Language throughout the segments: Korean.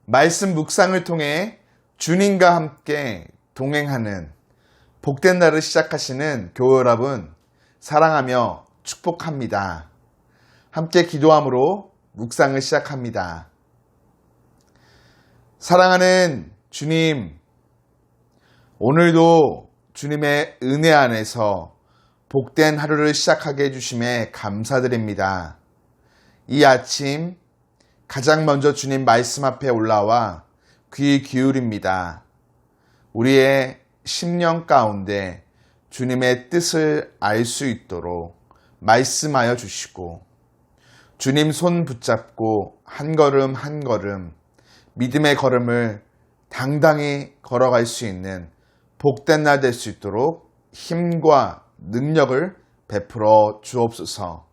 말씀 묵상을 통해 주님과 함께 동행하는 복된 날을 시작하시는 교회 여러분 사랑하며 축복합니다. 함께 기도함으로 묵상을 시작합니다. 사랑하는 주님, 오늘도 주님의 은혜 안에서 복된 하루를 시작하게 해주심에 감사드립니다. 이 아침 가장 먼저 주님 말씀 앞에 올라와 귀 기울입니다. 우리의 심령 가운데 주님의 뜻을 알 수 있도록 말씀하여 주시고 주님 손 붙잡고 한 걸음 한 걸음 믿음의 걸음을 당당히 걸어갈 수 있는 복된 날 될 수 있도록 힘과 능력을 베풀어 주옵소서.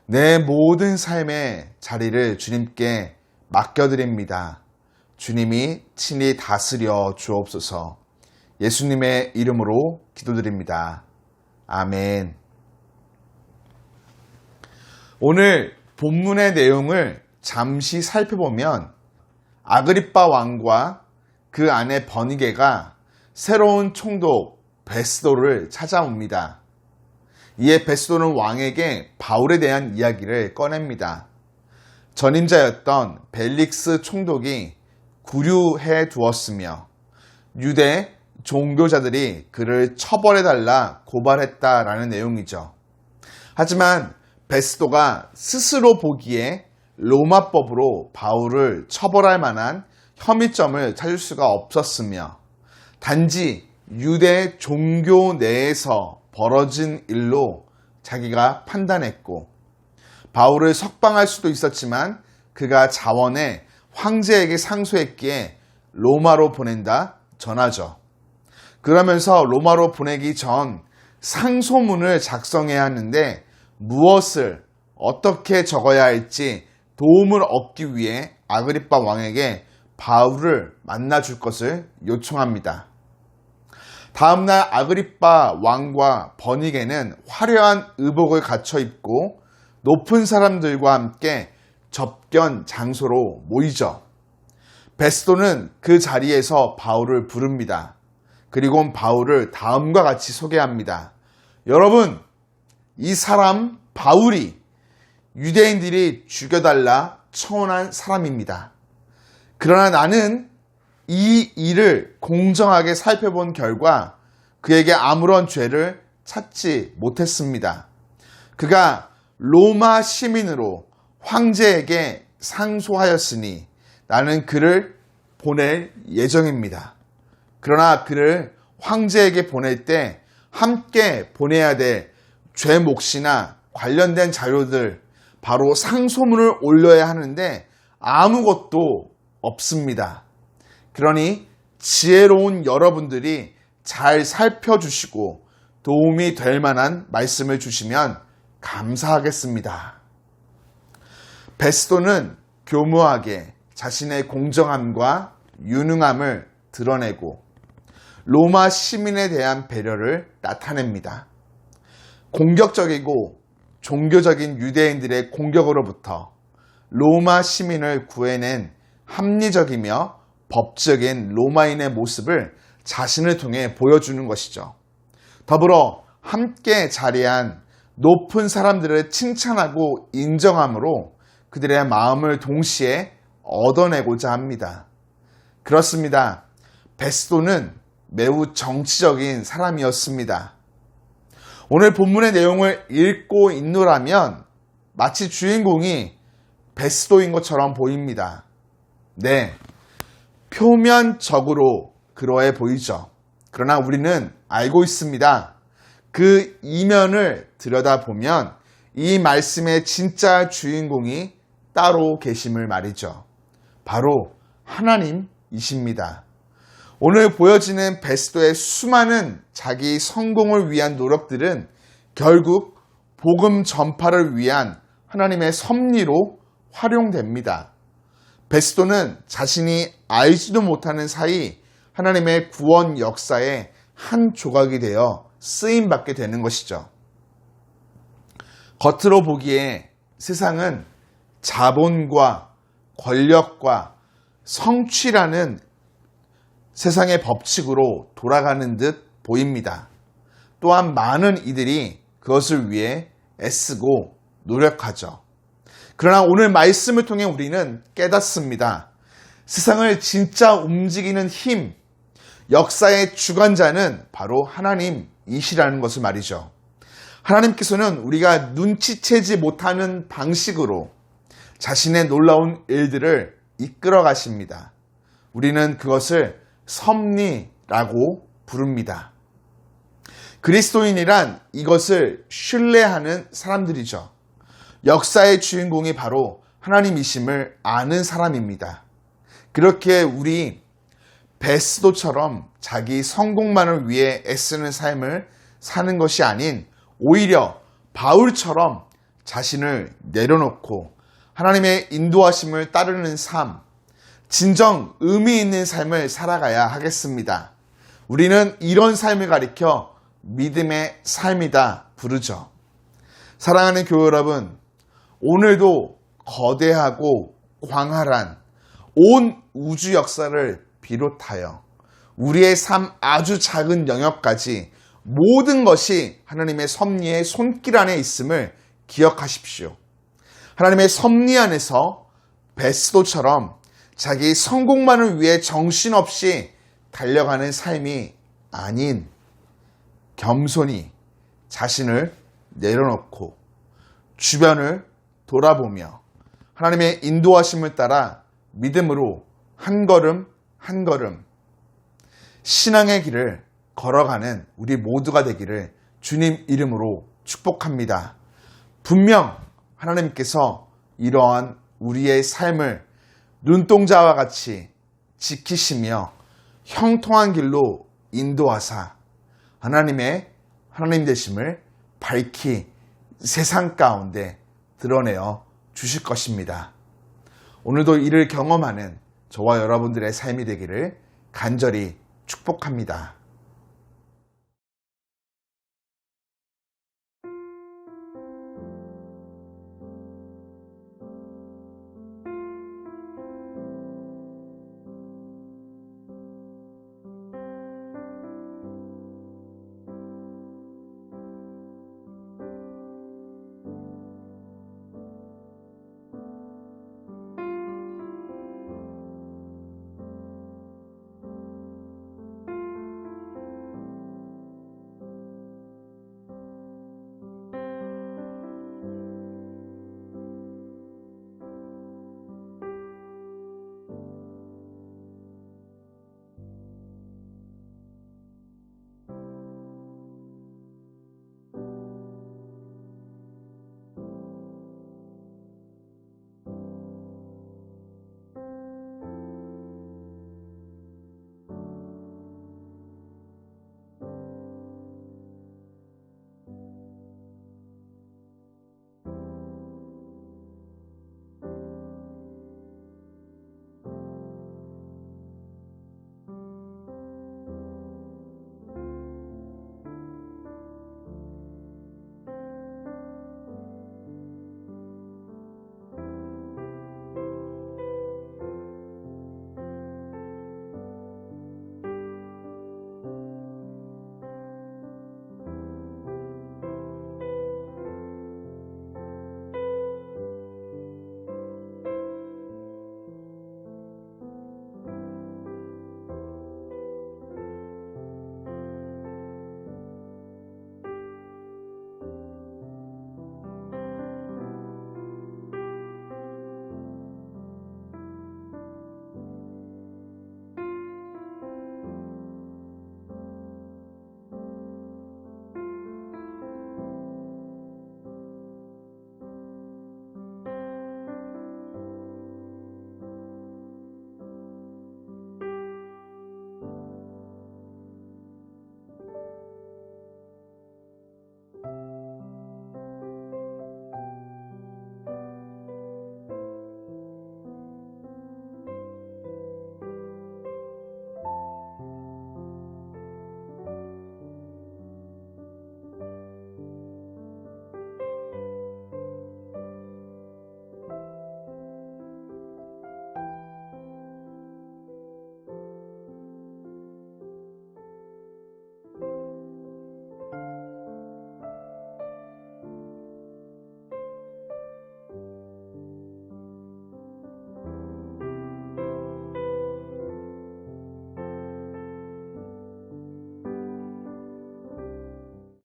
내 모든 삶의 자리를 주님께 맡겨드립니다. 주님이 친히 다스려 주옵소서. 예수님의 이름으로 기도드립니다. 아멘. 오늘 본문의 내용을 잠시 살펴보면 아그리빠 왕과 그 아내 버니게가 새로운 총독 베스도를 찾아옵니다. 이에 베스도는 왕에게 바울에 대한 이야기를 꺼냅니다. 전임자였던 벨릭스 총독이 구류해 두었으며 유대 종교자들이 그를 처벌해달라 고발했다라는 내용이죠. 하지만 베스도가 스스로 보기에 로마법으로 바울을 처벌할 만한 혐의점을 찾을 수가 없었으며 단지 유대 종교 내에서 벌어진 일로 자기가 판단했고 바울을 석방할 수도 있었지만 그가 자원해 황제에게 상소했기에 로마로 보낸다 전하죠. 그러면서 로마로 보내기 전 상소문을 작성해야 하는데 무엇을 어떻게 적어야 할지 도움을 얻기 위해 아그리빠 왕에게 바울을 만나줄 것을 요청합니다. 다음날 아그리빠 왕과 버니게는 화려한 의복을 갖춰 입고 높은 사람들과 함께 접견 장소로 모이죠. 베스도는 그 자리에서 바울을 부릅니다. 그리고 바울을 다음과 같이 소개합니다. 여러분, 이 사람 바울이 유대인들이 죽여달라 청원한 사람입니다. 그러나 나는 이 일을 공정하게 살펴본 결과 그에게 아무런 죄를 찾지 못했습니다. 그가 로마 시민으로 황제에게 상소하였으니 나는 그를 보낼 예정입니다. 그러나 그를 황제에게 보낼 때 함께 보내야 될 죄 몫이나 관련된 자료들, 바로 상소문을 올려야 하는데 아무것도 없습니다. 그러니 지혜로운 여러분들이 잘 살펴주시고 도움이 될 만한 말씀을 주시면 감사하겠습니다. 베스도는 교묘하게 자신의 공정함과 유능함을 드러내고 로마 시민에 대한 배려를 나타냅니다. 공격적이고 종교적인 유대인들의 공격으로부터 로마 시민을 구해낸 합리적이며 법적인 로마인의 모습을 자신을 통해 보여주는 것이죠. 더불어 함께 자리한 높은 사람들을 칭찬하고 인정함으로 그들의 마음을 동시에 얻어내고자 합니다. 그렇습니다. 베스도는 매우 정치적인 사람이었습니다. 오늘 본문의 내용을 읽고 있노라면 마치 주인공이 베스도인 것처럼 보입니다. 네, 표면적으로 그러해 보이죠. 그러나 우리는 알고 있습니다. 그 이면을 들여다보면 이 말씀의 진짜 주인공이 따로 계심을 말이죠. 바로 하나님이십니다. 오늘 보여지는 베스도의 수많은 자기 성공을 위한 노력들은 결국 복음 전파를 위한 하나님의 섭리로 활용됩니다. 베스도는 자신이 알지도 못하는 사이 하나님의 구원 역사의 한 조각이 되어 쓰임받게 되는 것이죠. 겉으로 보기에 세상은 자본과 권력과 성취라는 세상의 법칙으로 돌아가는 듯 보입니다. 또한 많은 이들이 그것을 위해 애쓰고 노력하죠. 그러나 오늘 말씀을 통해 우리는 깨닫습니다. 세상을 진짜 움직이는 힘, 역사의 주관자는 바로 하나님이시라는 것을 말이죠. 하나님께서는 우리가 눈치채지 못하는 방식으로 자신의 놀라운 일들을 이끌어 가십니다. 우리는 그것을 섭리라고 부릅니다. 그리스도인이란 이것을 신뢰하는 사람들이죠. 역사의 주인공이 바로 하나님이심을 아는 사람입니다. 그렇게 우리 베스도처럼 자기 성공만을 위해 애쓰는 삶을 사는 것이 아닌 오히려 바울처럼 자신을 내려놓고 하나님의 인도하심을 따르는 삶, 진정 의미 있는 삶을 살아가야 하겠습니다. 우리는 이런 삶을 가리켜 믿음의 삶이다 부르죠. 사랑하는 교회 여러분, 오늘도 거대하고 광활한 온 우주 역사를 비롯하여 우리의 삶 아주 작은 영역까지 모든 것이 하나님의 섭리의 손길 안에 있음을 기억하십시오. 하나님의 섭리 안에서 베스도처럼 자기 성공만을 위해 정신없이 달려가는 삶이 아닌 겸손히 자신을 내려놓고 주변을 돌아보며 하나님의 인도하심을 따라 믿음으로 한 걸음 한 걸음 신앙의 길을 걸어가는 우리 모두가 되기를 주님 이름으로 축복합니다. 분명 하나님께서 이러한 우리의 삶을 눈동자와 같이 지키시며 형통한 길로 인도하사 하나님 되심을 밝히 세상 가운데 드러내어 주실 것입니다. 오늘도 이를 경험하는 저와 여러분들의 삶이 되기를 간절히 축복합니다.